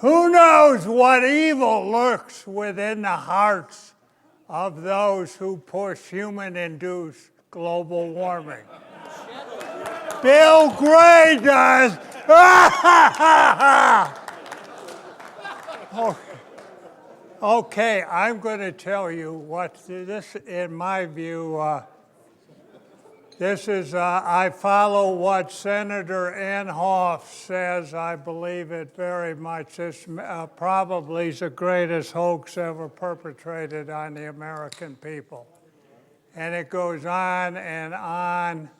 Who knows what evil lurks within the hearts of those who push human-induced global warming? Bill Gray does. Okay, I'm going to tell you what this, in my view, this is, I follow what Senator Inhofe says. I believe it very much. This probably is the greatest hoax ever perpetrated on the American people. And it goes on, and I'm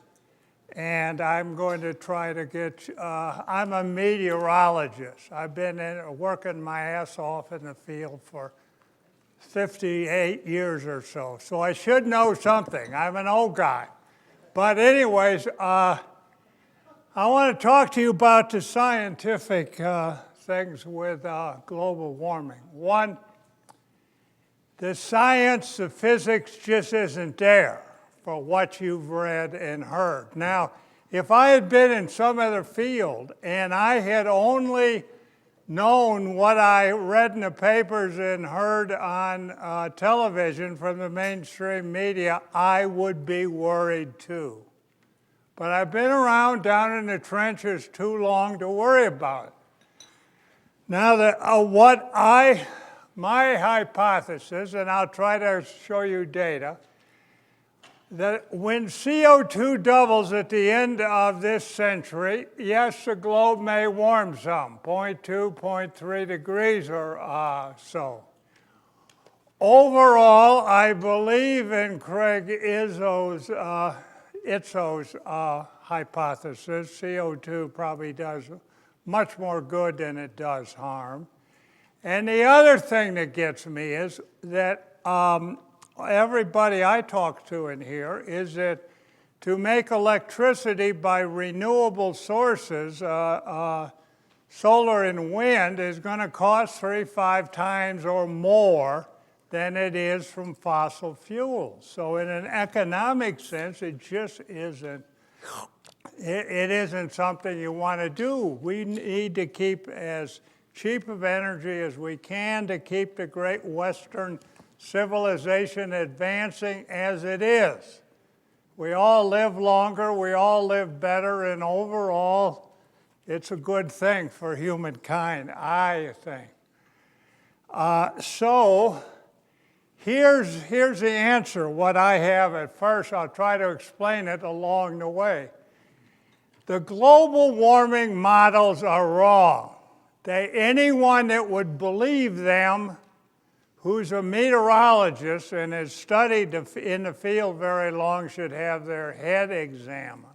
going to try to get, I'm a meteorologist. I've been working my ass off in the field for 58 years or so. So I should know something. I'm an old guy. But anyways, I want to talk to you about the scientific things with global warming. One, the science, the physics just isn't there for what you've read and heard. Now, if I had been in some other field and I had only known what I read in the papers and heard on television from the mainstream media, I would be worried too. But I've been around down in the trenches too long to worry about it. Now, my hypothesis, and I'll try to show you data, that when CO2 doubles at the end of this century, yes, the globe may warm some, 0.2, 0.3 degrees or so. Overall, I believe in Craig Itzo's hypothesis. CO2 probably does much more good than it does harm. And the other thing that gets me is that everybody I talk to in here is that to make electricity by renewable sources, solar and wind, is going to cost 3-5 times or more than it is from fossil fuels. So in an economic sense, it just isn't, it isn't something you want to do. We need to keep as cheap of energy as we can to keep the great Western civilization advancing as it is. We all live longer, we all live better, and overall, it's a good thing for humankind, I think. So here's the answer, what I have at first. I'll try to explain it along the way. The global warming models are wrong. Anyone that would believe them who's a meteorologist and has studied in the field very long should have their head examined.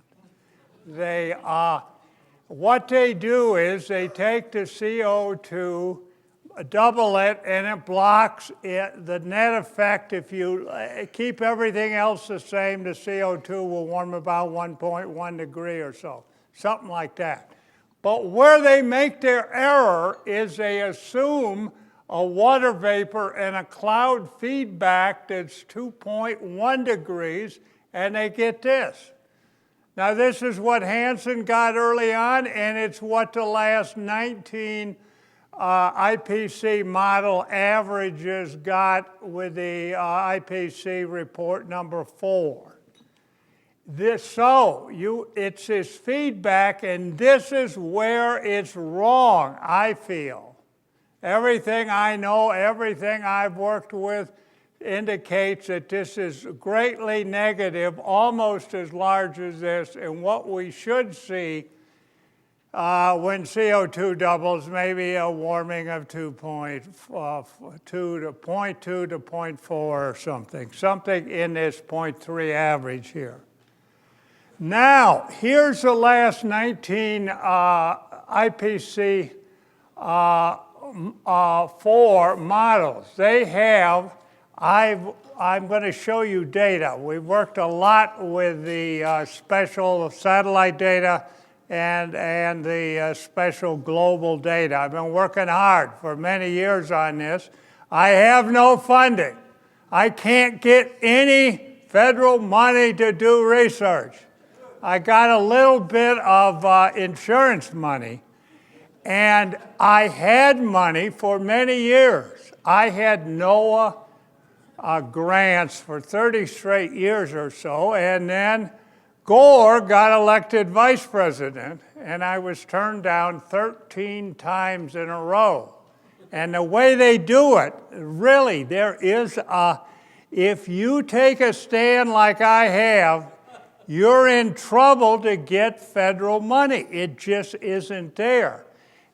What they do is they take the CO2, double it, and it blocks it. The net effect, if you keep everything else the same, the CO2 will warm about 1.1 degree or so, something like that. But where they make their error is they assume a water vapor and a cloud feedback that's 2.1 degrees, and they get this. Now, this is what Hansen got early on, and it's what the last 19 IPC model averages got with the IPC report number 4. It's this feedback, and this is where it's wrong, I feel. Everything I know, everything I've worked with indicates that this is greatly negative, almost as large as this, and what we should see when CO2 doubles, maybe a warming of 2.2 to 0.4 or something in this 0.3 average here. Now, here's the last 19 IPC 4 models. They have, I'm going to show you data. We've worked a lot with the special satellite data and the special global data. I've been working hard for many years on this. I have no funding. I can't get any federal money to do research. I got a little bit of insurance money. And I had money for many years. I had NOAA grants for 30 straight years or so, and then Gore got elected vice president, and I was turned down 13 times in a row. And the way they do it, really, there is if you take a stand like I have, you're in trouble to get federal money. It just isn't there.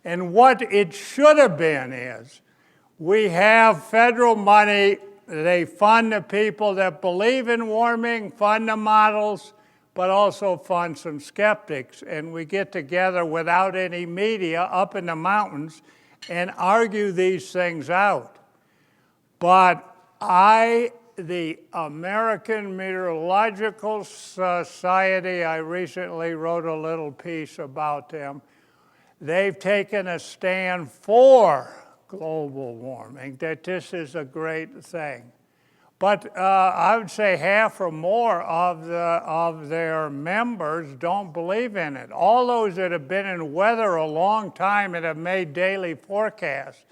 And what it should have been is, we have federal money, they fund the people that believe in warming, fund the models, but also fund some skeptics. And we get together without any media up in the mountains and argue these things out. But the American Meteorological Society, I recently wrote a little piece about them. They've taken a stand for global warming, that this is a great thing. But I would say half or more of their members don't believe in it. All those that have been in weather a long time and have made daily forecasts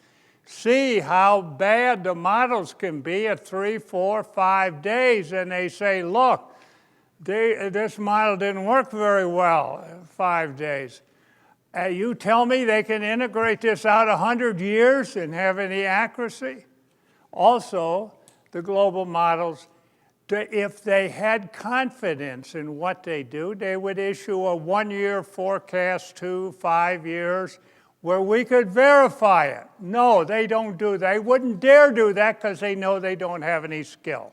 see how bad the models can be at 3, 4, 5 days, and they say, look, this model didn't work very well in 5 days. You tell me they can integrate this out 100 years and have any accuracy? Also, the global models, if they had confidence in what they do, they would issue a 1-year forecast, 2, 5 years, where we could verify it. No, they don't do that. They wouldn't dare do that because they know they don't have any skill.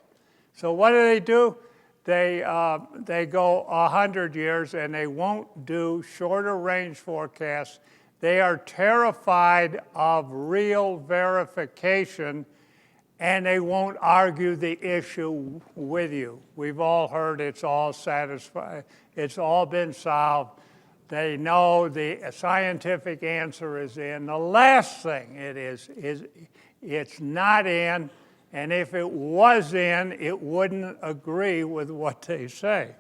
So what do? They go 100 years and they won't do shorter range forecasts. They are terrified of real verification, and they won't argue the issue with you. We've all heard it's all satisfied. It's all been solved. They know the scientific answer is in. The last thing it is it's not in, and if it was in, it wouldn't agree with what they say.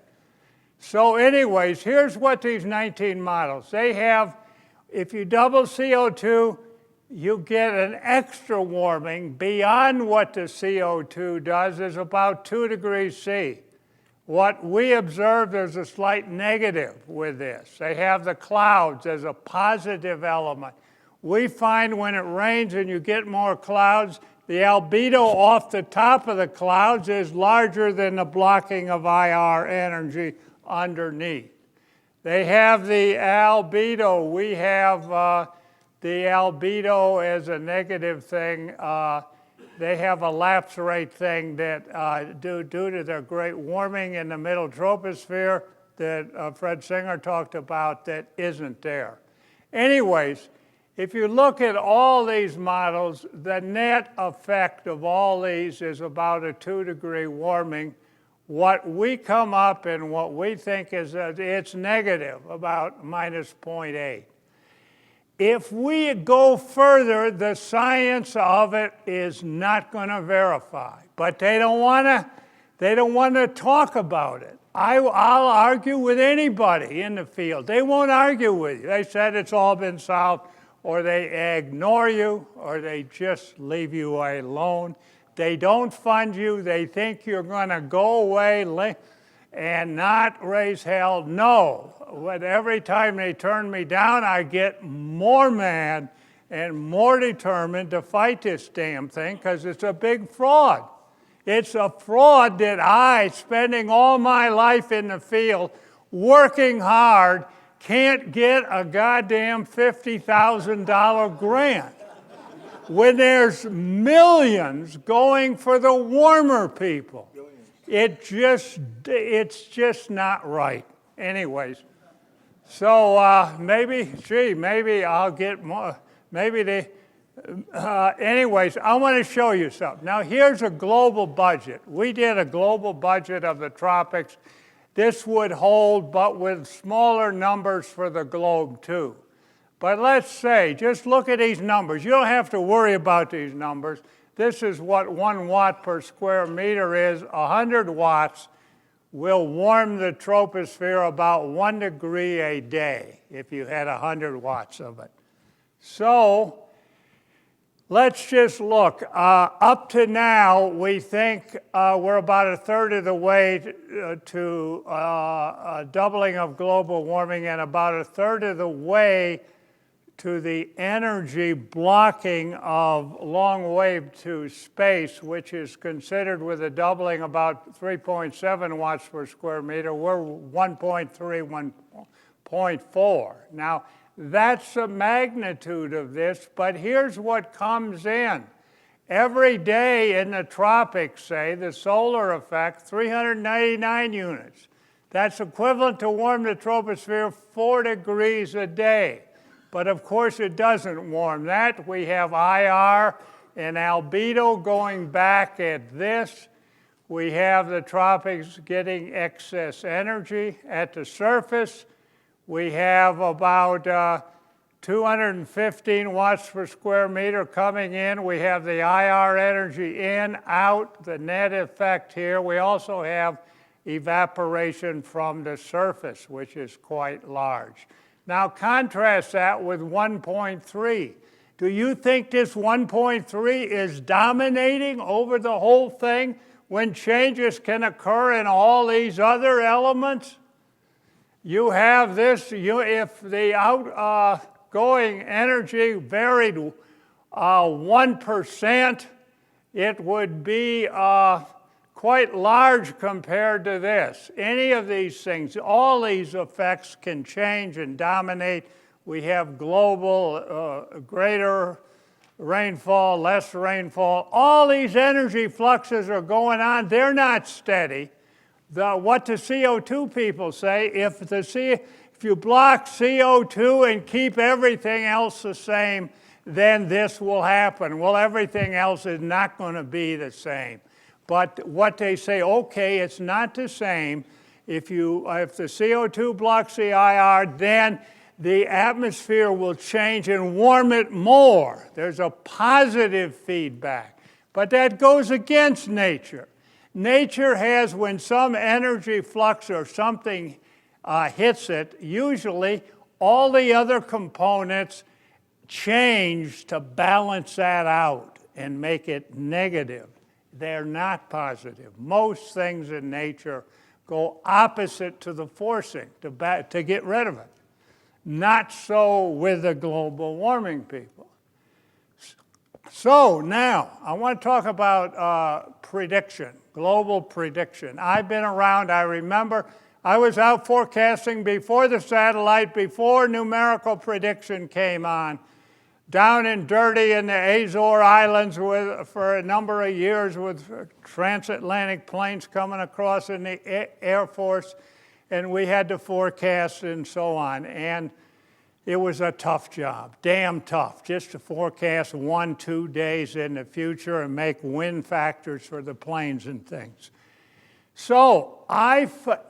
So anyways, here's what these 19 models, they have, if you double CO2, you get an extra warming beyond what the CO2 does is about 2 degrees C. What we observe, there's a slight negative with this. They have the clouds as a positive element. We find when it rains and you get more clouds, the albedo off the top of the clouds is larger than the blocking of IR energy underneath. They have the albedo. We have the albedo as a negative thing. They have a lapse rate thing that due to their great warming in the middle troposphere that Fred Singer talked about that isn't there. Anyways, if you look at all these models, the net effect of all these is about a 2-degree warming. What we come up and what we think is that it's negative, about minus 0.8. If we go further, the science of it is not going to verify. But they don't want to talk about it. I'll argue with anybody in the field. They won't argue with you. They said it's all been solved, or they ignore you, or they just leave you alone. They don't fund you. They think you're going to go away and not raise hell. No. But every time they turn me down, I get more mad and more determined to fight this damn thing because it's a big fraud. It's a fraud that I, spending all my life in the field, working hard, can't get a goddamn $50,000 grant when there's millions going for the warmer people. It's just not right. Anyways, so maybe I'll get more, anyways, I want to show you something. Now here's a global budget. We did a global budget of the tropics. This would hold, but with smaller numbers for the globe too. But let's say, just look at these numbers. You don't have to worry about these numbers. This is what 1 watt per square meter is. 100 watts will warm the troposphere about 1 degree a day if you had 100 watts of it. So let's just look. Up to now, we think we're about a third of the way to a doubling of global warming and about a third of the way to the energy blocking of long wave to space, which is considered with a doubling about 3.7 watts per square meter. We're 1.3, 1.4. Now, that's the magnitude of this, but here's what comes in. Every day in the tropics, say, the solar effect, 399 units. That's equivalent to warm the troposphere 4 degrees a day. But of course it doesn't warm that. We have IR and albedo going back at this. We have the tropics getting excess energy at the surface. We have about 215 watts per square meter coming in. We have the IR energy in, out, the net effect here. We also have evaporation from the surface, which is quite large. Now contrast that with 1.3. Do you think this 1.3 is dominating over the whole thing when changes can occur in all these other elements? You have this, if the outgoing energy varied 1%, it would be quite large compared to this. Any of these things, all these effects can change and dominate. We have global greater rainfall, less rainfall. All these energy fluxes are going on. They're not steady. What the CO2 people say, if you block CO2 and keep everything else the same, then this will happen. Well, everything else is not going to be the same. But what they say, okay, it's not the same. If the CO2 blocks the IR, then the atmosphere will change and warm it more. There's a positive feedback. But that goes against nature. Nature has, when some energy flux or something hits it, usually all the other components change to balance that out and make it negative. They're not positive. Most things in nature go opposite to the forcing to get rid of it. Not so with the global warming people. So now, I want to talk about prediction, global prediction. I've been around, I remember, I was out forecasting before the satellite, before numerical prediction came on, down and dirty in the Azore Islands for a number of years with transatlantic planes coming across in the Air Force, and we had to forecast and so on. And it was a tough job, damn tough, just to forecast 1-2 days in the future and make wind factors for the planes and things. So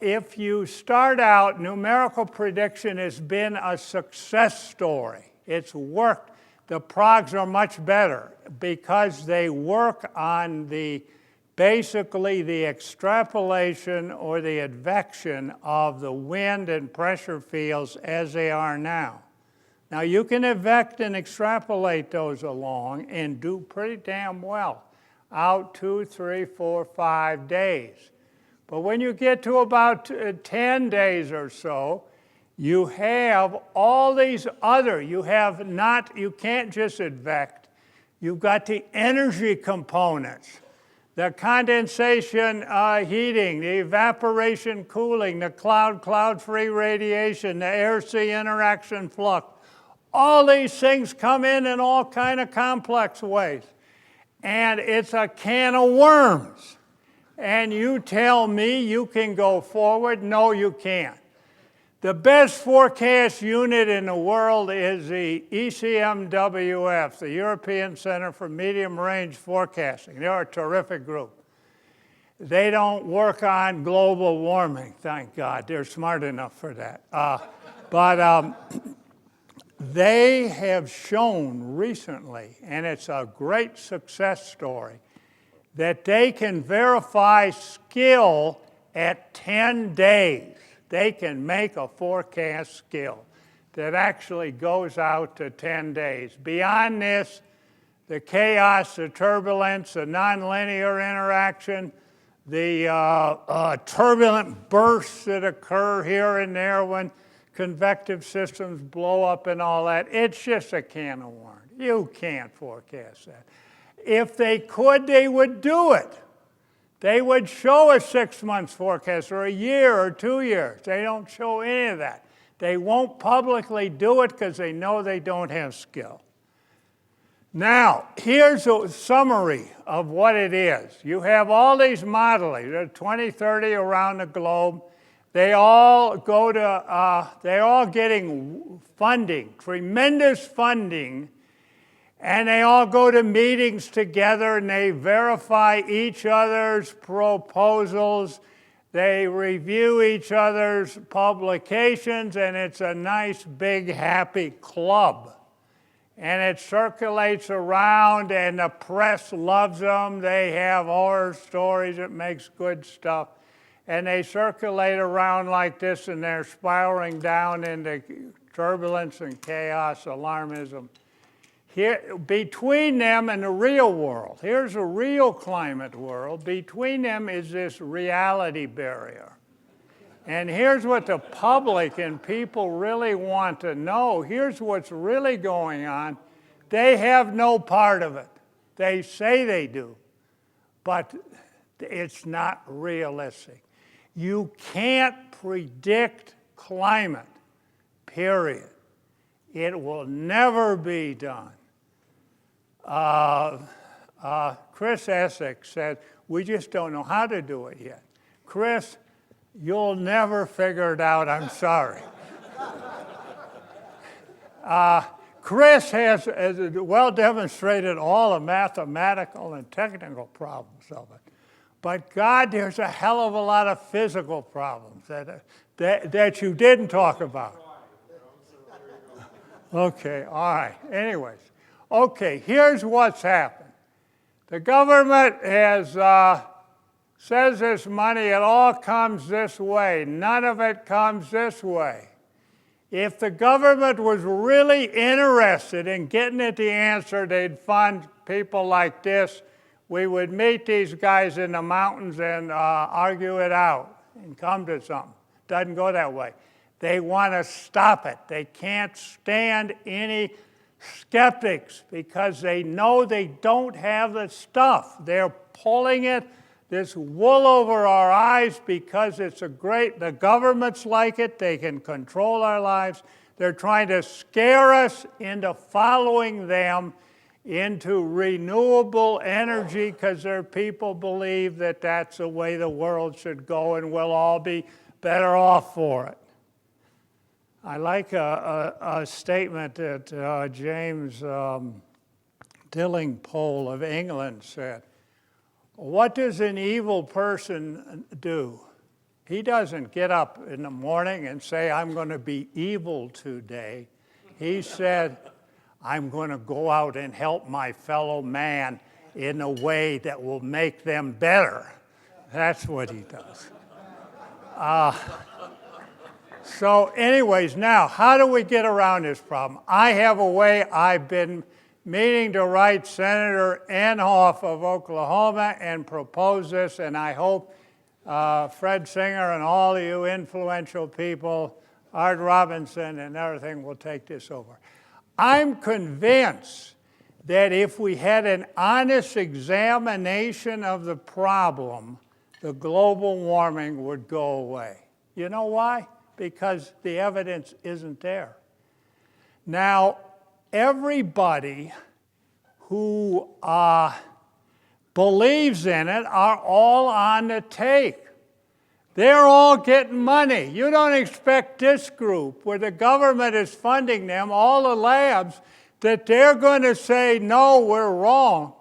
if you start out, numerical prediction has been a success story. It's worked. The progs are much better because they work on basically the extrapolation or the advection of the wind and pressure fields as they are now. Now you can advect and extrapolate those along and do pretty damn well out 2, 3, 4, 5 days. But when you get to about 10 days or so, you have all these other, you can't just advect. You've got the energy components, the condensation heating, the evaporation cooling, the cloud-free radiation, the air-sea interaction flux. All these things come in all kind of complex ways. And it's a can of worms. And you tell me you can go forward? No, you can't. The best forecast unit in the world is the ECMWF, the European Center for Medium Range Forecasting. They're a terrific group. They don't work on global warming, thank God. They're smart enough for that. But they have shown recently, and it's a great success story, that they can verify skill at 10 days. They can make a forecast skill. that actually goes out to 10 days. Beyond this, the chaos, the turbulence, the nonlinear interaction, the turbulent bursts that occur here and there when convective systems blow up and all that, it's just a can of worms. You can't forecast that. If they could, they would do it. They would show a 6 months forecast or a year or 2 years. They don't show any of that. They won't publicly do it because they know they don't have skill. Now, here's a summary of what it is. You have all these modeling, there are 20, 30 around the globe. They all go to, they're all getting funding, tremendous funding, and they all go to meetings together and they verify each other's proposals. They review each other's publications, and it's a nice, big, happy club. And it circulates around, and the press loves them. They have horror stories. It makes good stuff. And they circulate around like this, and they're spiraling down into turbulence and chaos, alarmism. Here, between them and the real world, here's a real climate world. Between them is this reality barrier. And here's what the public and people really want to know. Here's what's really going on. They have no part of it. They say they do, but it's not realistic. You can't predict climate, period. It will never be done. Chris Essex said, we just don't know how to do it yet. Chris, you'll never figure it out, I'm sorry. Chris has well demonstrated all the mathematical and technical problems of it. But God, there's a hell of a lot of physical problems that you didn't talk about. Okay, all right. Anyways, okay, here's what's happened. The government has says this money, it all comes this way. None of it comes this way. If the government was really interested in getting at the answer, they'd fund people like this. We would meet these guys in the mountains and argue it out and come to something. Doesn't go that way. They want to stop it. They can't stand any skeptics because they know they don't have the stuff. They're pulling this wool over our eyes because it's the governments like it. They can control our lives. They're trying to scare us into following them into renewable energy because their people believe that that's the way the world should go and we'll all be better off for it. I like a statement that James Dillingpole of England said. What does an evil person do? He doesn't get up in the morning and say, I'm going to be evil today. He said, I'm going to go out and help my fellow man in a way that will make them better. That's what he does. So anyways, now, how do we get around this problem? I have a way. I've been meaning to write Senator Inhofe of Oklahoma and propose this, and I hope Fred Singer and all of you influential people, Art Robinson and everything, will take this over. I'm convinced that if we had an honest examination of the problem, the global warming would go away. You know why? Because the evidence isn't there. Now, everybody who believes in it are all on the take. They're all getting money. You don't expect this group, where the government is funding them, all the labs, that they're going to say, no, we're wrong.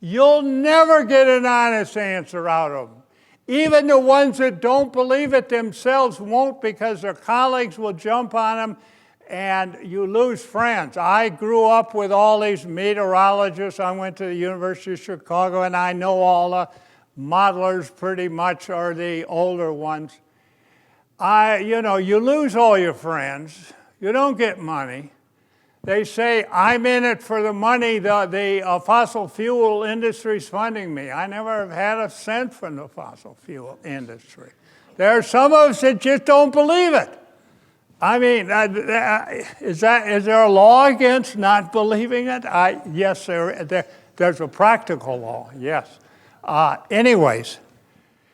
You'll never get an honest answer out of them. Even the ones that don't believe it themselves won't, because their colleagues will jump on them and you lose friends. I grew up with all these meteorologists. I went to the University of Chicago and I know all the modelers pretty much are the older ones. You lose all your friends. You don't get money. They say, I'm in it for the money, the fossil fuel industry's funding me. I never have had a cent from the fossil fuel industry. There are some of us that just don't believe it. I mean, is there a law against not believing it? Yes, there's a practical law, yes. Anyways,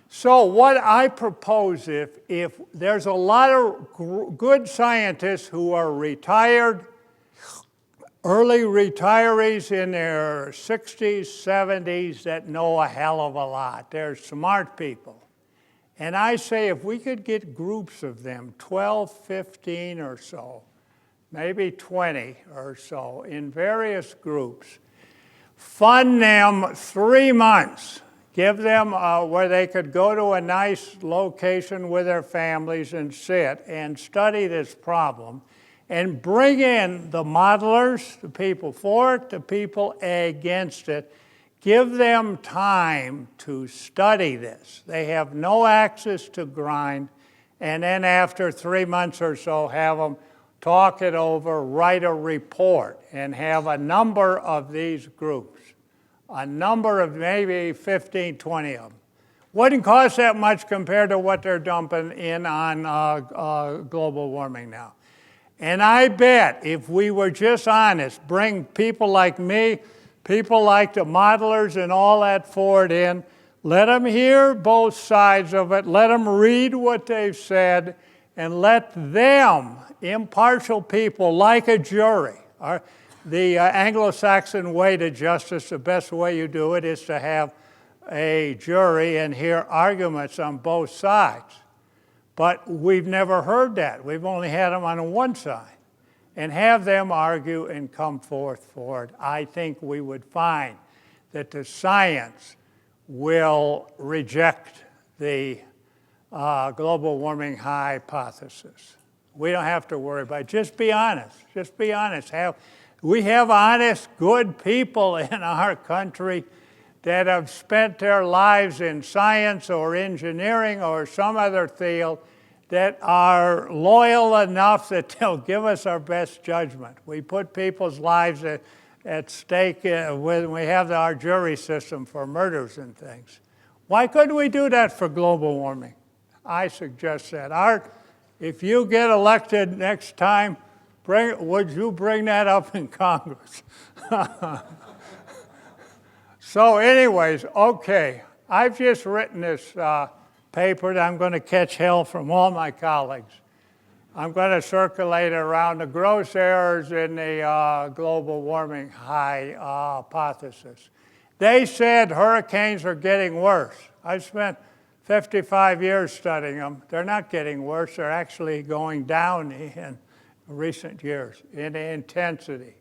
so what I propose, if there's a lot of good scientists who are retired, early retirees in their 60s, 70s that know a hell of a lot. They're smart people. And I say if we could get groups of them, 12, 15 or so, maybe 20 or so, in various groups, fund them 3 months, give them where they could go to a nice location with their families and sit and study this problem, and bring in the modelers, the people for it, the people against it. Give them time to study this. They have no axes to grind, and then after 3 months or so, have them talk it over, write a report, and have a number of these groups, a number of maybe 15, 20 of them. Wouldn't cost that much compared to what they're dumping in on global warming now. And I bet if we were just honest, bring people like me, people like the modelers and all that for it in, let them hear both sides of it, let them read what they've said, and let them, impartial people like a jury, the Anglo-Saxon way to justice, the best way you do it is to have a jury and hear arguments on both sides. But we've never heard that. We've only had them on one side. And have them argue and come forth for it. I think we would find that the science will reject the global warming hypothesis. We don't have to worry about it. Just be honest. Just be honest. We have honest, good people in our country that have spent their lives in science or engineering or some other field that are loyal enough that they'll give us our best judgment. We put people's lives at stake when we have our jury system for murders and things. Why couldn't we do that for global warming? I suggest that. Art, if you get elected next time, would you bring that up in Congress? So anyways, okay, I've just written this paper that I'm going to catch hell from all my colleagues. I'm going to circulate around the gross errors in the global warming hypothesis. They said hurricanes are getting worse. I spent 55 years studying them. They're not getting worse. They're actually going down in recent years in intensity.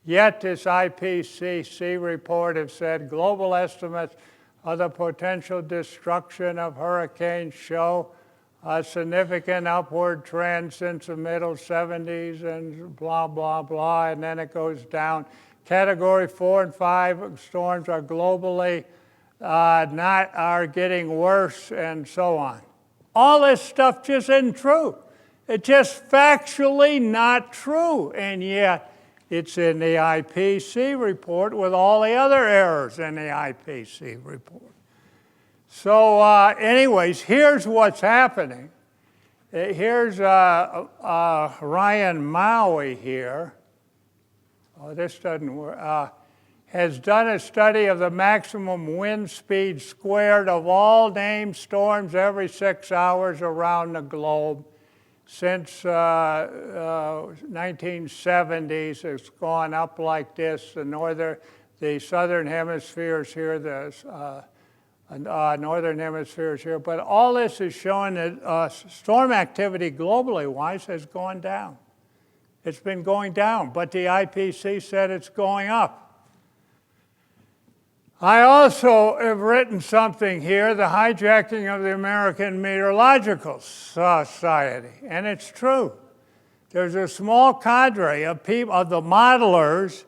Yet this IPCC report has said global estimates of the potential destruction of hurricanes show a significant upward trend since the middle 70s and blah, blah, blah, and then it goes down. Category 4 and 5 storms are globally are getting worse and so on. All this stuff just isn't true. It's just factually not true, and yet it's in the IPCC report with all the other errors in the IPCC report. So anyways, here's what's happening. Here's Ryan Maui here. Oh, this doesn't work. Has done a study of the maximum wind speed squared of all named storms every 6 hours around the globe. Since 1970s, it's gone up like this. The southern hemisphere is here, the northern hemisphere is here. But all this is showing that storm activity globally-wise has gone down. It's been going down, but the IPCC said it's going up. I also have written something here, the hijacking of the American Meteorological Society, and it's true. There's a small cadre of people, of the modelers,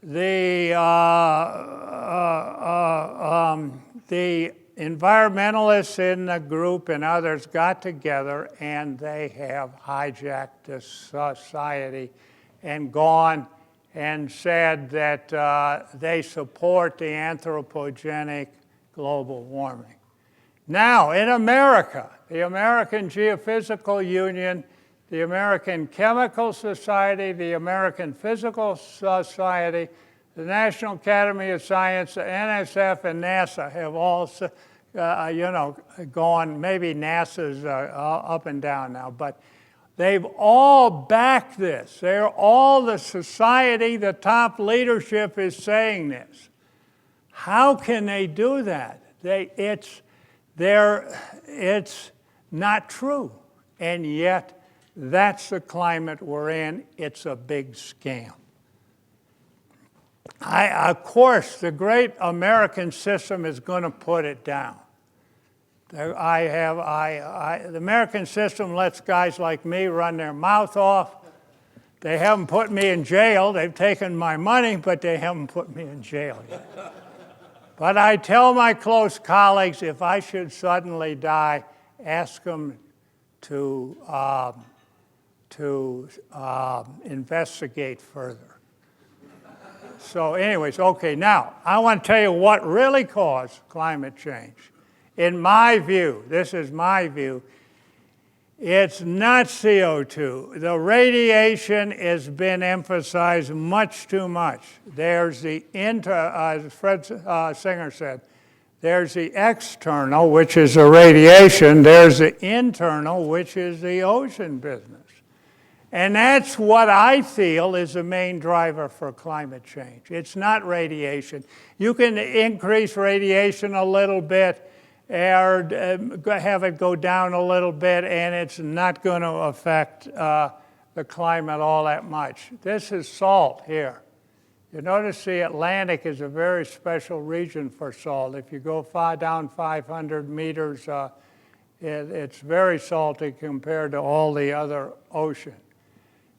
the environmentalists in the group and others got together and they have hijacked this society and gone and said that they support the anthropogenic global warming. Now, in America, the American Geophysical Union, the American Chemical Society, the American Physical Society, the National Academy of Science, the NSF, and NASA have all, gone, maybe NASA's up and down now, but they've all backed this. They're all the society, the top leadership is saying this. How can they do that? It's not true. And yet, that's the climate we're in. It's a big scam. Of course, the great American system is going to put it down. The American system lets guys like me run their mouth off. They haven't put me in jail. They've taken my money, but they haven't put me in jail yet. But I tell my close colleagues, if I should suddenly die, ask them to investigate further. So anyways, okay, now I want to tell you what really caused climate change. In my view, this is my view, it's not CO2. The radiation has been emphasized much too much. There's the as Fred Singer said, there's the external, which is the radiation. There's the internal, which is the ocean business. And that's what I feel is the main driver for climate change. It's not radiation. You can increase radiation a little bit or have it go down a little bit, and it's not going to affect the climate all that much. This is salt here. You notice the Atlantic is a very special region for salt. If you go far down 500 meters, it's very salty compared to all the other ocean.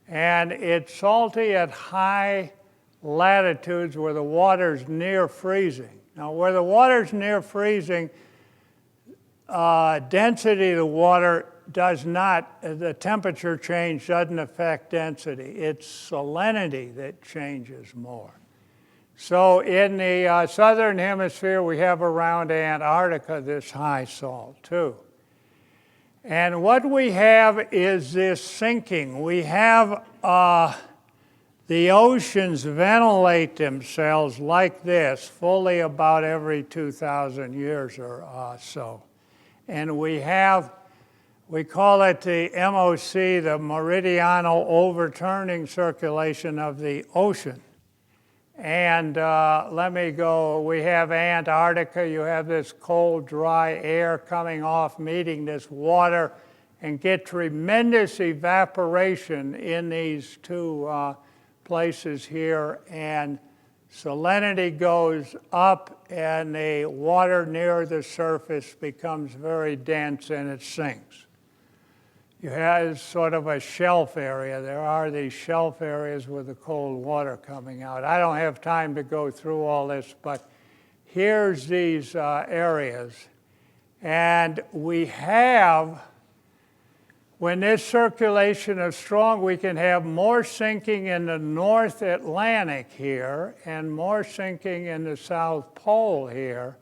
And it's salty at high latitudes where the water's near freezing. Now, where the water's near freezing, density of the water does not, the temperature change doesn't affect density. It's salinity that changes more. So in the southern hemisphere, we have around Antarctica this high salt too. And what we have is this sinking. We have the oceans ventilate themselves like this, fully about every 2,000 years or so. And we call it the MOC, the meridional overturning circulation of the ocean. And we have Antarctica, you have this cold, dry air coming off, meeting this water, and get tremendous evaporation in these two places here, and salinity goes up, and the water near the surface becomes very dense, and it sinks. You have sort of a shelf area. There are these shelf areas with the cold water coming out. I don't have time to go through all this, but here's these areas. And we have, when this circulation is strong, we can have more sinking in the North Atlantic here and more sinking in the South Pole here.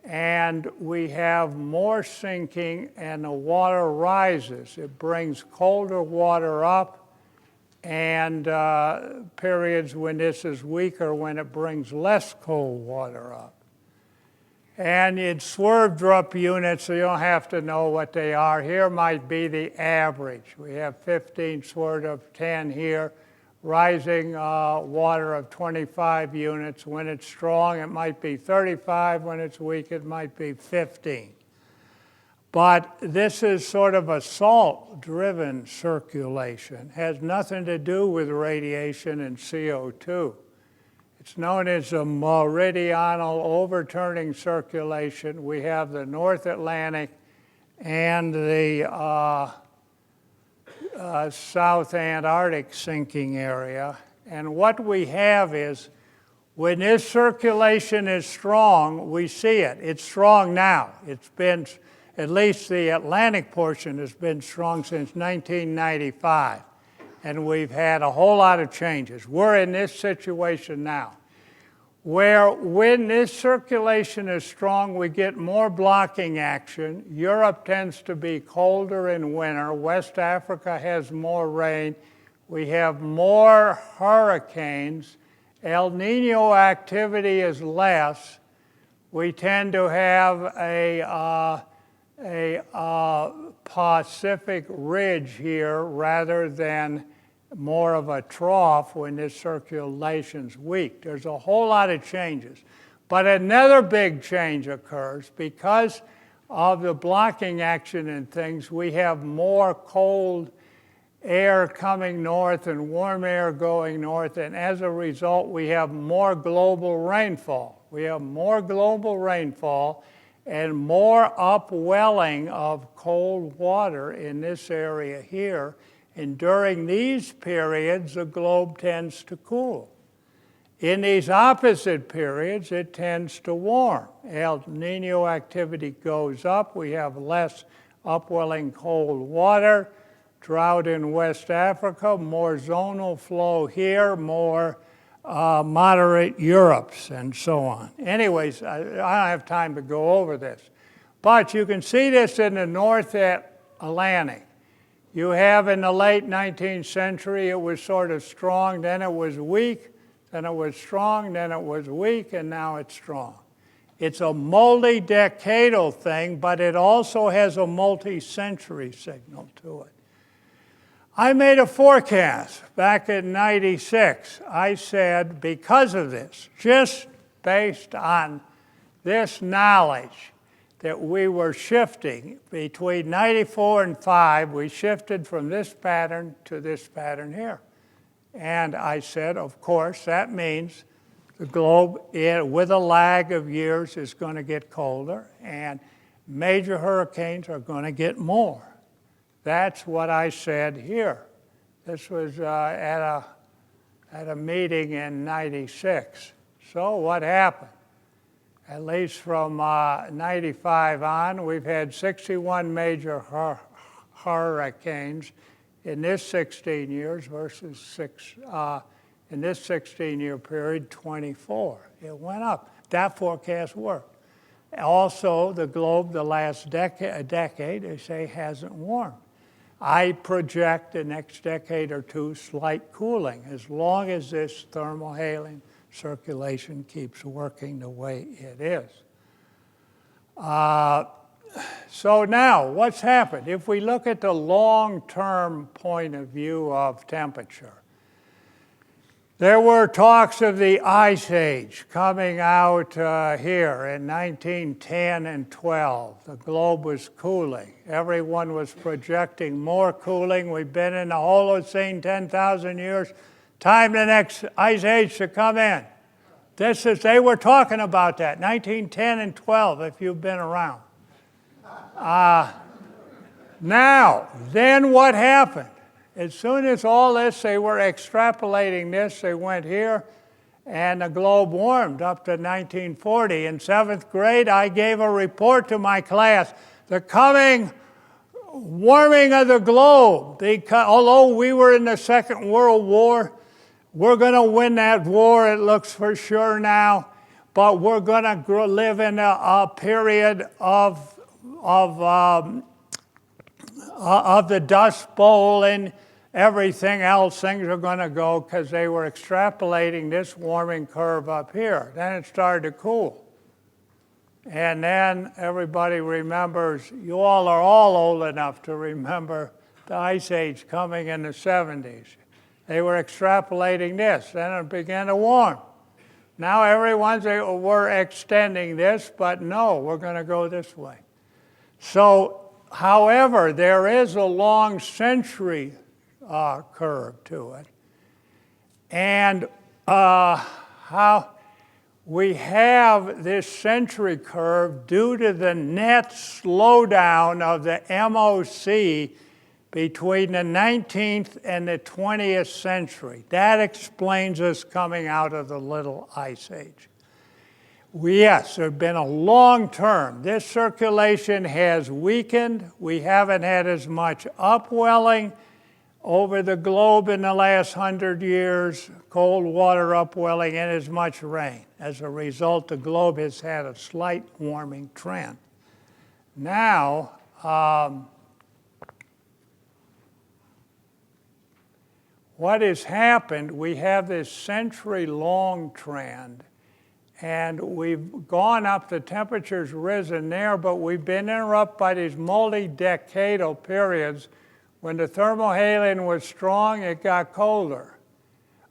And we have more sinking and the water rises. It brings colder water up, and periods when this is weaker, when it brings less cold water up. And in Swerdrup units, so you don't have to know what they are. Here might be the average. We have 15 Swerdrup, 10 here. Rising water of 25 units. When it's strong, it might be 35. When it's weak, it might be 15. But this is sort of a salt-driven circulation. It has nothing to do with radiation and CO2. It's known as a meridional overturning circulation. We have the North Atlantic and the South Antarctic sinking area. And what we have is When this circulation is strong, we see it. It's strong now. It's been, at least the Atlantic portion has been strong since 1995. And we've had a whole lot of changes. We're in this situation now, where when this circulation is strong, we get more blocking action. Europe tends to be colder in winter. West Africa has more rain. We have more hurricanes. El Nino activity is less. We tend to have a Pacific ridge here rather than more of a trough when this circulation's weak. There's a whole lot of changes. But another big change occurs because of the blocking action and things. We have more cold air coming north and warm air going north, and as a result, we have more global rainfall. We have more global rainfall and more upwelling of cold water in this area here. And during these periods, the globe tends to cool. In these opposite periods, it tends to warm. El Nino activity goes up. We have less upwelling cold water. Drought in West Africa, more zonal flow here, more moderate Europes, and so on. Anyways, I don't have time to go over this. But you can see this in the North Atlantic. You have in the late 19th century, it was sort of strong, then it was weak, then it was strong, then it was weak, and now it's strong. It's a multi-decadal thing, but it also has a multi-century signal to it. I made a forecast back in '96. I said, because of this, just based on this knowledge, that we were shifting between 94 and 5, we shifted from this pattern to this pattern here. And I said, of course, that means the globe, with a lag of years, is going to get colder, and major hurricanes are going to get more. That's what I said here. This was at a meeting in '96. So what happened? At least from '95 on, we've had 61 major hurricanes in this 16 years versus in this 16-year period, 24. It went up. That forecast worked. Also, the globe, the last decade, they say, hasn't warmed. I project the next decade or two slight cooling as long as this thermohaline circulation keeps working the way it is. So now, what's happened? If we look at the long-term point of view of temperature, there were talks of the Ice Age coming out here in 1910 and 12. The globe was cooling. Everyone was projecting more cooling. We've been in the Holocene 10,000 years. Time the next Ice Age to come in. They were talking about that, 1910 and 12, if you've been around. Now, then what happened? As soon as all this, they were extrapolating this, they went here, and the globe warmed up to 1940. In 7th grade, I gave a report to my class, the coming warming of the globe. Although we were in the Second World War, we're going to win that war, it looks for sure now, but we're going to live in a period of the Dust Bowl and everything else. Things are going to go because they were extrapolating this warming curve up here. Then it started to cool. And then everybody remembers, you all are all old enough to remember the Ice Age coming in the 70s. They were extrapolating this, then it began to warm. Now everyone's saying, we're extending this, but no, we're going to go this way. So, however, there is a long century curve to it. And how we have this century curve due to the net slowdown of the MOC between the 19th and the 20th century. That explains us coming out of the Little Ice Age. Yes, there have been a long term. This circulation has weakened. We haven't had as much upwelling over the globe in the last 100 years, cold water upwelling, and as much rain. As a result, the globe has had a slight warming trend. Now, what has happened, we have this century-long trend, and we've gone up, the temperature's risen there, but we've been interrupted by these multi-decadal periods. When the thermohaline was strong, it got colder.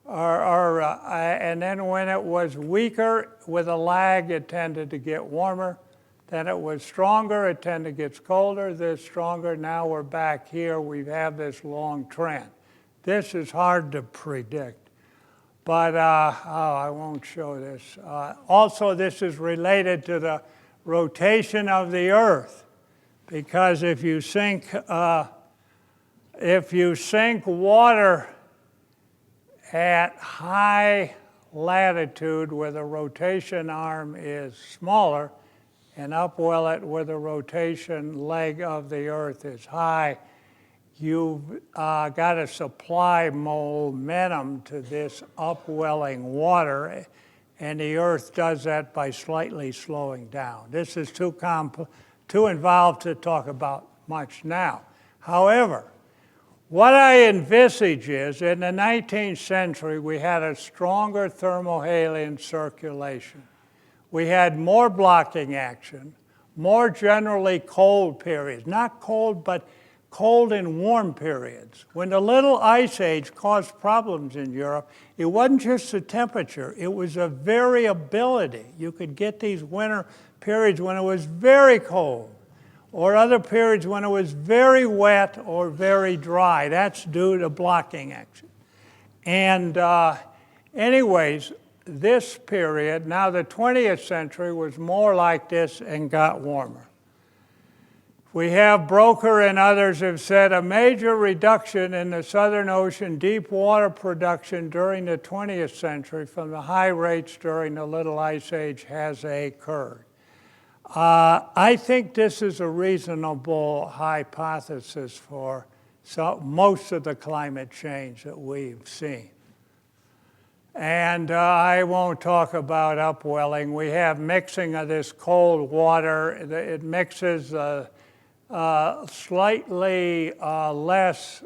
And then when it was weaker, with a lag, it tended to get warmer. Then it was stronger, it tended to get colder. This stronger, now we're back here. We have this long trend. This is hard to predict. But, I won't show this. Also, this is related to the rotation of the Earth. Because if you sink water at high latitude where the rotation arm is smaller and upwell it where the rotation leg of the Earth is high, you've got to supply momentum to this upwelling water, and the Earth does that by slightly slowing down. This is too involved to talk about much now. However, what I envisage is, in the 19th century, we had a stronger thermohaline circulation. We had more blocking action, more generally cold periods. Not cold, but cold and warm periods. When the Little Ice Age caused problems in Europe, it wasn't just the temperature, it was a variability. You could get these winter periods when it was very cold, or other periods when it was very wet or very dry. That's due to blocking action. And anyways, this period, now the 20th century, was more like this and got warmer. We have Broker and others have said a major reduction in the Southern Ocean deep water production during the 20th century from the high rates during the Little Ice Age has occurred. I think this is a reasonable hypothesis for most of the climate change that we've seen. And I won't talk about upwelling. We have mixing of this cold water. It mixes slightly less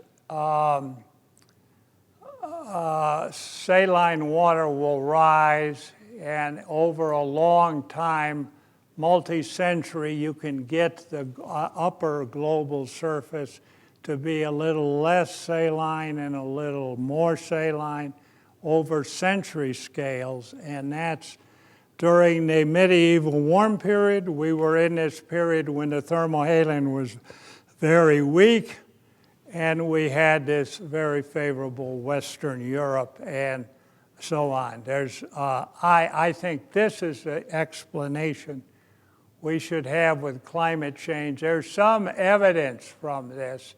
saline water will rise, and over a long time, multi-century, you can get the upper global surface to be a little less saline and a little more saline over century scales, and that's during the medieval warm period. We were in this period when the thermohaline was very weak, and we had this very favorable Western Europe and so on. I think this is the explanation we should have with climate change. There's some evidence from this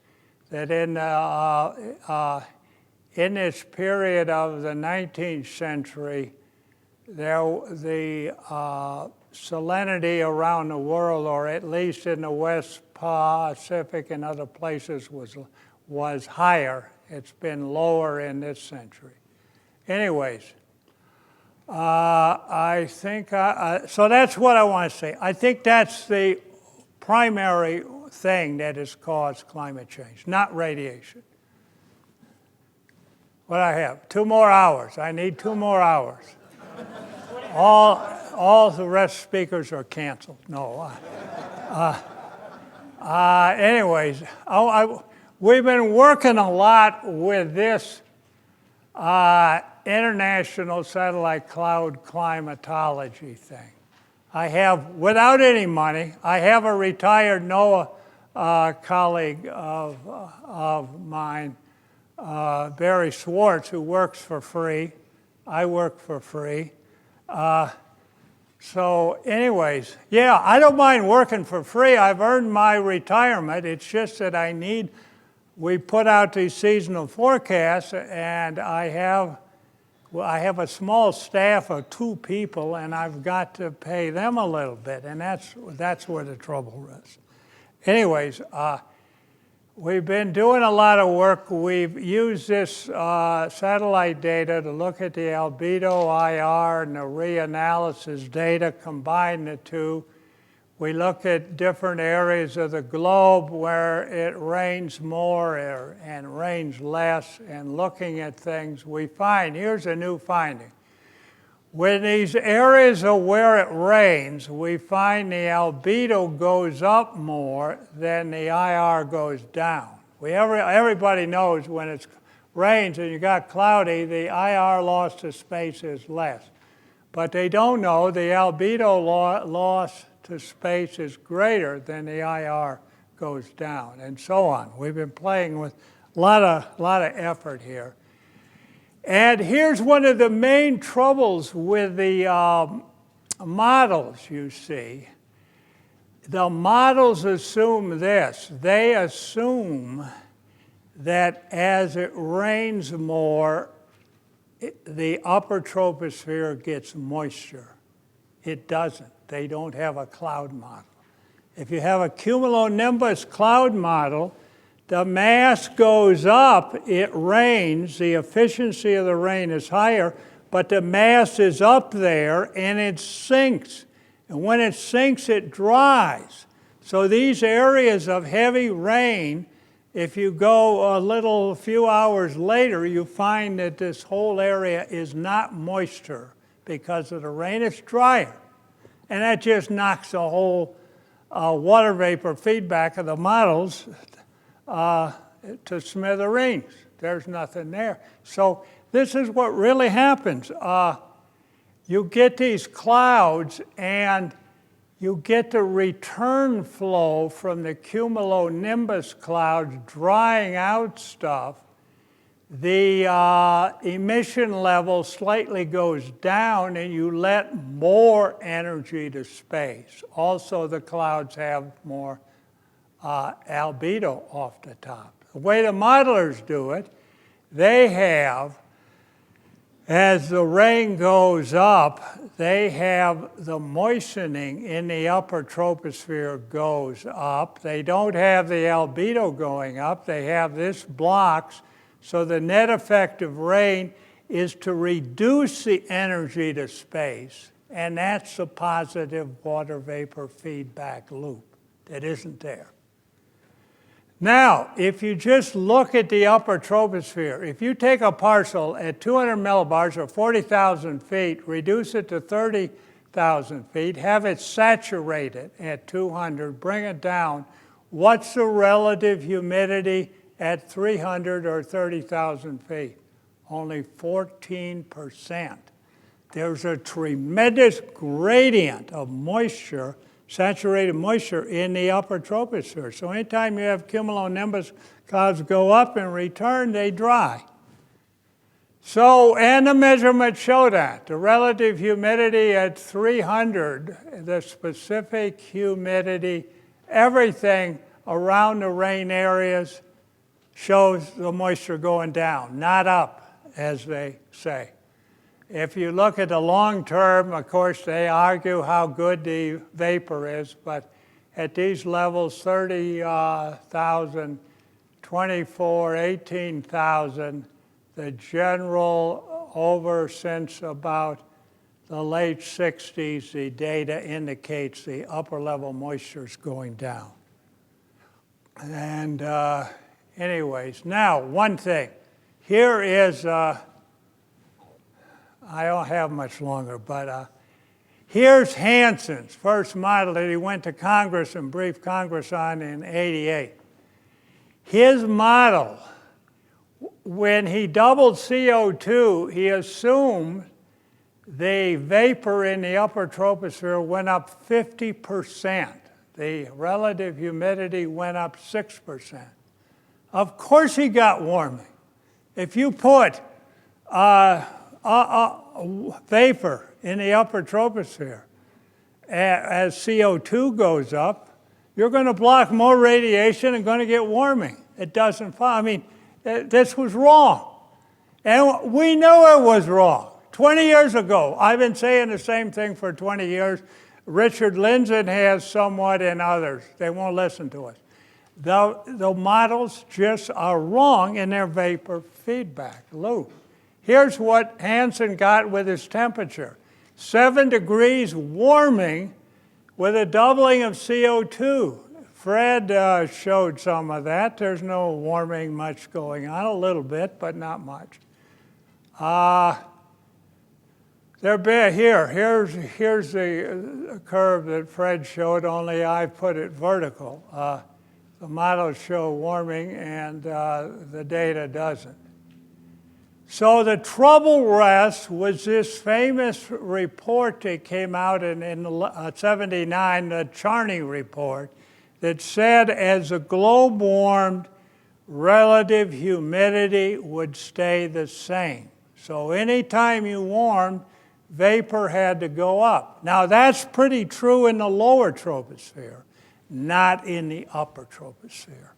that in this period of the 19th century, the salinity around the world, or at least in the West Pacific and other places, was higher. It's been lower in this century. Anyways, I think, so that's what I want to say. I think that's the primary thing that has caused climate change, not radiation. What I have? 2 more hours. I need 2 more hours. All the rest speakers are canceled. No. Anyways, we've been working a lot with this international satellite cloud climatology thing. I have, without any money, I have a retired NOAA colleague of mine, Barry Schwartz, who works for free. I work for free. So anyways, yeah, I don't mind working for free. I've earned my retirement. It's just that I need we put out these seasonal forecasts, and I have a small staff of 2 people, and I've got to pay them a little bit, and that's where the trouble is. Anyways, we've been doing a lot of work. We've used this satellite data to look at the albedo IR and the reanalysis data, combine the two. We look at different areas of the globe where it rains more and rains less, and looking at things, we find, here's a new finding. When these areas of where it rains, we find the albedo goes up more than the IR goes down. Everybody knows when it rains and you got cloudy, the IR loss to space is less. But they don't know the albedo loss to space is greater than the IR goes down, and so on. We've been playing with a lot of effort here. And here's one of the main troubles with the models, you see. The models assume this. They assume that as it rains more, the upper troposphere gets moisture. It doesn't. They don't have a cloud model. If you have a cumulonimbus cloud model, the mass goes up, it rains, the efficiency of the rain is higher, but the mass is up there and it sinks. And when it sinks, it dries. So these areas of heavy rain, if you go a few hours later, you find that this whole area is not moisture because of the rain. It's drier. And that just knocks the whole water vapor feedback of the models to smithereens. There's nothing there. So this is what really happens. You get these clouds and you get the return flow from the cumulonimbus clouds drying out stuff. The emission level slightly goes down and you let more energy to space. Also, the clouds have more albedo off the top. The way the modelers do it, they have, as the rain goes up, they have the moistening in the upper troposphere goes up. They don't have the albedo going up. They have this blocks. So the net effect of rain is to reduce the energy to space, and that's the positive water vapor feedback loop that isn't there. Now, if you just look at the upper troposphere, if you take a parcel at 200 millibars or 40,000 feet, reduce it to 30,000 feet, have it saturated at 200, bring it down, what's the relative humidity at 300 or 30,000 feet? Only 14%. There's a tremendous gradient of moisture, saturated moisture in the upper troposphere. So anytime you have cumulonimbus clouds go up and return, they dry. So, and the measurements show that. The relative humidity at 300, the specific humidity, everything around the rain areas shows the moisture going down, not up, as they say. If you look at the long term, of course, they argue how good the vapor is, but at these levels, 30,000, 24, 18,000, the general over since about the late 60s, the data indicates the upper level moisture is going down. And anyways, now one thing. Here is, I don't have much longer, but here's Hansen's first model that he went to Congress and briefed Congress on in '88. His model, when he doubled CO2, he assumed the vapor in the upper troposphere went up 50%. The relative humidity went up 6%. Of course he got warming. If you put vapor in the upper troposphere as CO2 goes up, you're going to block more radiation and going to get warming. It doesn't follow. I mean, this was wrong. And we knew it was wrong. 20 years ago, I've been saying the same thing for 20 years. Richard Lindzen has somewhat, and others. They won't listen to us. The models just are wrong in their vapor feedback loop. Here's what Hansen got with his temperature. 7 degrees warming with a doubling of CO2. Fred showed some of that. There's no warming much going on, a little bit, but not much. They're bad. Here's the curve that Fred showed, only I put it vertical. The models show warming and the data doesn't. So the trouble rests was this famous report that came out in 79, the Charney report, that said as the globe warmed, relative humidity would stay the same. So anytime you warmed, vapor had to go up. Now that's pretty true in the lower troposphere, not in the upper troposphere.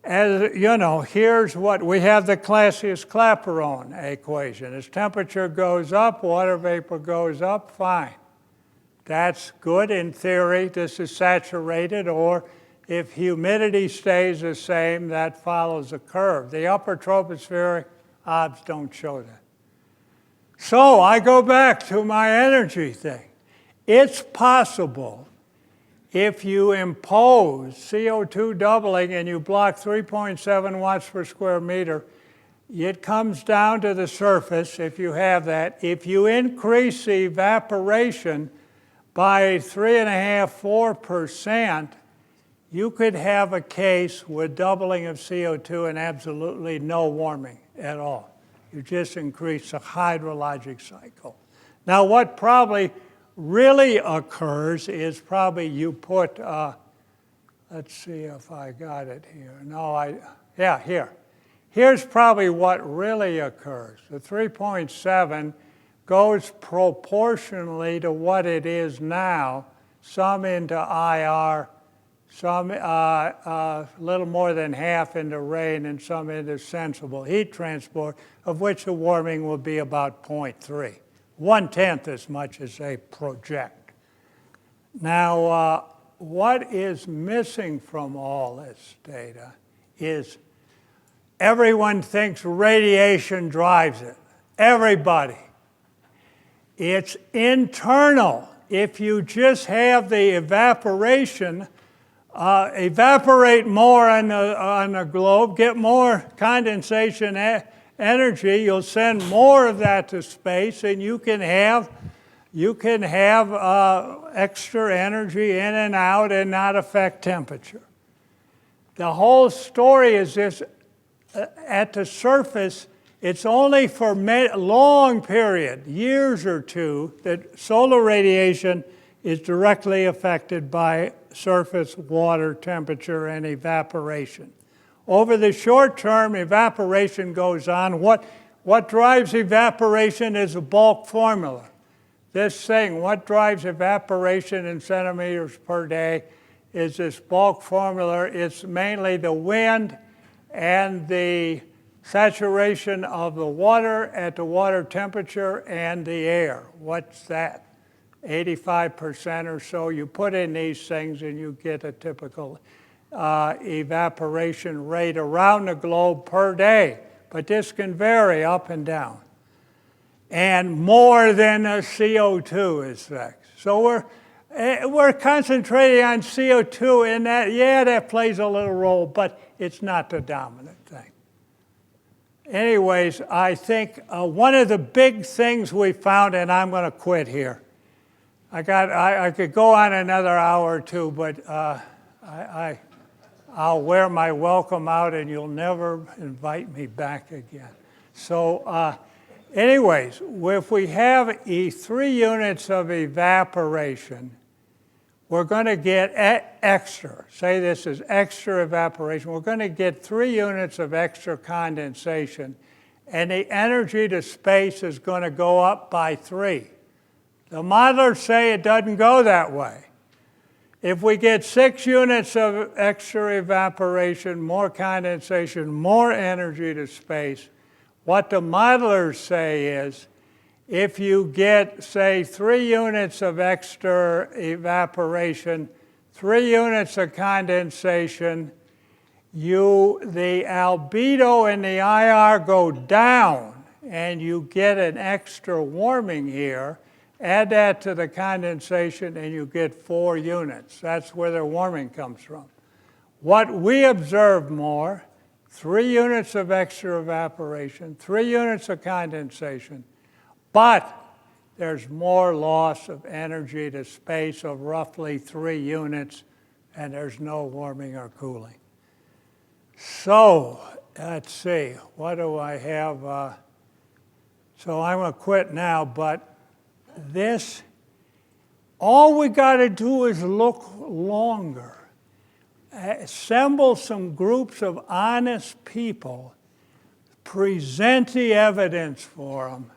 As you know, here's what we have: the Clausius-Clapeyron equation. As temperature goes up, water vapor goes up, fine. That's good in theory. This is saturated, or if humidity stays the same, that follows a curve. The upper tropospheric odds don't show that. So I go back to my energy thing. It's possible if you impose CO2 doubling and you block 3.7 watts per square meter, it comes down to the surface if you have that. If you increase the evaporation by 3.5–4%, you could have a case with doubling of CO2 and absolutely no warming at all. You just increase the hydrologic cycle. Now, what probably really occurs is probably you put, let's see if I got it here. No, here. Here's probably what really occurs. The 3.7 goes proportionally to what it is now, some into IR, some little more than half into rain, and some into sensible heat transport, of which the warming will be about 0.3. 1/10 as much as they project. Now, what is missing from all this data is everyone thinks radiation drives it. Everybody. It's internal. If you just have the evaporation, evaporate more on the globe, get more condensation energy, you'll send more of that to space, and you can have extra energy in and out and not affect temperature. The whole story is this: at the surface, it's only for a long period, years or two, that solar radiation is directly affected by surface water temperature and evaporation. Over the short term, evaporation goes on. What drives evaporation is a bulk formula. This thing, what drives evaporation in centimeters per day, is this bulk formula. It's mainly the wind and the saturation of the water at the water temperature and the air. What's that? 85% or so. You put in these things and you get a typical evaporation rate around the globe per day. But this can vary up and down. And more than a CO2 is fixed. So we're concentrating on CO2 in that. Yeah, that plays a little role, but it's not the dominant thing. Anyways, I think one of the big things we found, and I'm going to quit here. I could go on another hour or two, but I'll wear my welcome out and you'll never invite me back again. So anyways, if we have 3 units of evaporation, we're going to get extra. Say this is extra evaporation. We're going to get 3 units of extra condensation, and the energy to space is going to go up by 3. The modelers say it doesn't go that way. If we get 6 units of extra evaporation, more condensation, more energy to space, what the modelers say is, if you get, say, 3 units of extra evaporation, 3 units of condensation, the albedo and the IR go down, and you get an extra warming here. Add that to the condensation, and you get 4 units. That's where the warming comes from. What we observe more, 3 units of extra evaporation, 3 units of condensation, but there's more loss of energy to space of roughly 3 units, and there's no warming or cooling. So, let's see, what do I have? So I'm going to quit now, but this, all we got to do is look longer. Assemble some groups of honest people, present the evidence for them,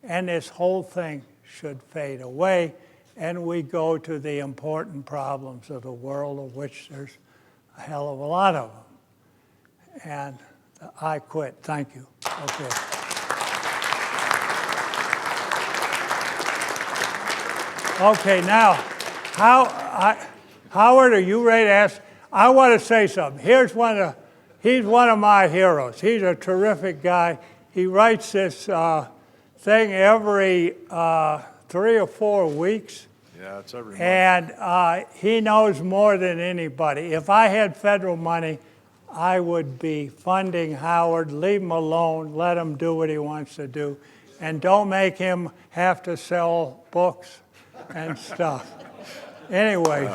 and this whole thing should fade away, and we go to the important problems of the world, of which there's a hell of a lot of them. And I quit. Thank you. Okay. Okay, now, Howard, are you ready to ask? I want to say something. He's one of my heroes. He's a terrific guy. He writes this thing every 3 or 4 weeks. Yeah, it's every month. And he knows more than anybody. If I had federal money, I would be funding Howard. Leave him alone. Let him do what he wants to do. And don't make him have to sell books and stuff. Anyway,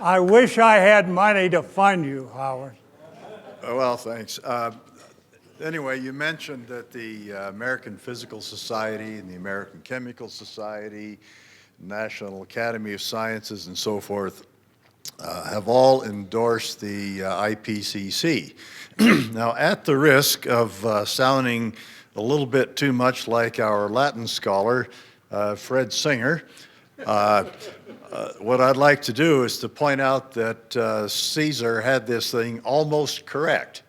I wish I had money to fund you, Howard. Well, thanks. Anyway, you mentioned that the American Physical Society and the American Chemical Society, National Academy of Sciences, and so forth have all endorsed the IPCC. Now, at the risk of sounding a little bit too much like our Latin scholar, Fred Singer, what I'd like to do is to point out that Caesar had this thing almost correct,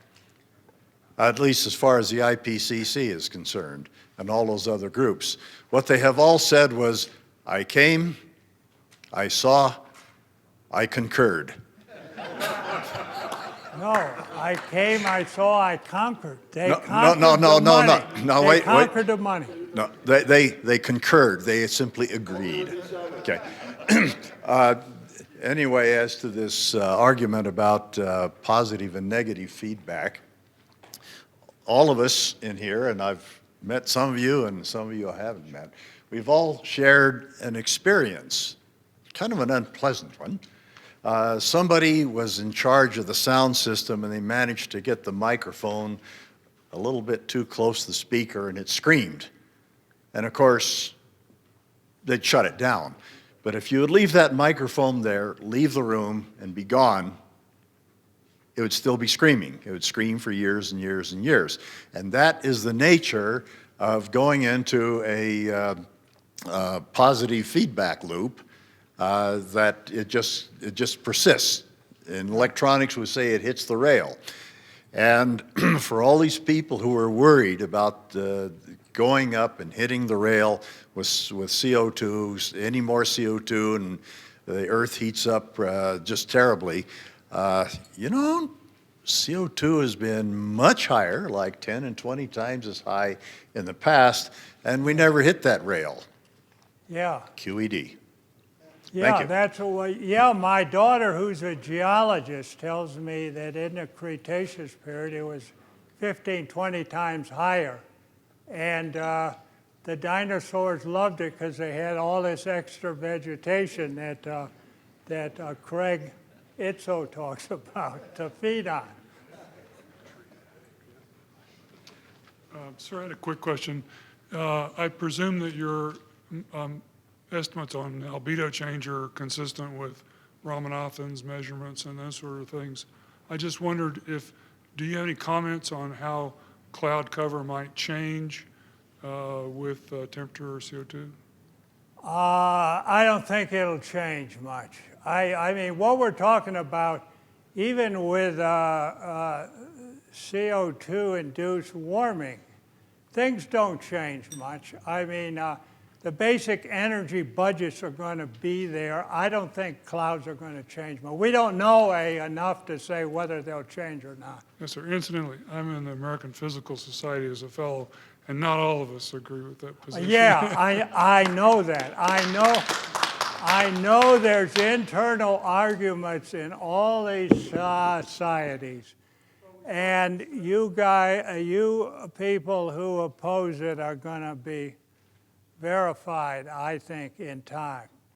at least as far as the IPCC is concerned, and all those other groups. What they have all said was, I came, I saw, I concurred. No, I came, I saw, I conquered. They No, conquered no, no, the no, money. no, They wait. conquered the money. No, they concurred. They simply agreed. Okay. Anyway, as to this argument about positive and negative feedback, all of us in here, and I've met some of you and some of you I haven't met, we've all shared an experience, kind of an unpleasant one. Somebody was in charge of the sound system and they managed to get the microphone a little bit too close to the speaker and it screamed. And of course, they'd shut it down. But if you would leave that microphone there, leave the room, and be gone, it would still be screaming. It would scream for years and years and years. And that is the nature of going into a positive feedback loop, that it just persists. In electronics, we say it hits the rail. And for all these people who are worried about going up and hitting the rail with CO2, any more CO2, and the Earth heats up just terribly, you know, CO2 has been much higher, like 10 and 20 times as high in the past, and we never hit that rail. Yeah. QED. Yeah, that's what. Yeah, my daughter, who's a geologist, tells me that in the Cretaceous period it was 15, 20 times higher, and the dinosaurs loved it because they had all this extra vegetation that Craig Itzo talks about to feed on. Sir, I had a quick question. I presume that your estimates on albedo change are consistent with Ramanathan's measurements and those sort of things. I just wondered do you have any comments on how cloud cover might change with temperature or CO2? I I don't think it'll change much. I mean, what we're talking about, even with CO2-induced warming, things don't change much. I mean, the basic energy budgets are going to be there. I don't think clouds are going to change much. We don't know enough to say whether they'll change or not. Yes, sir. Incidentally, I'm in the American Physical Society as a fellow, and not all of us agree with that position. Yeah, I know that. I know there's internal arguments in all these societies. And you people who oppose it are going to be verified, I think, in time.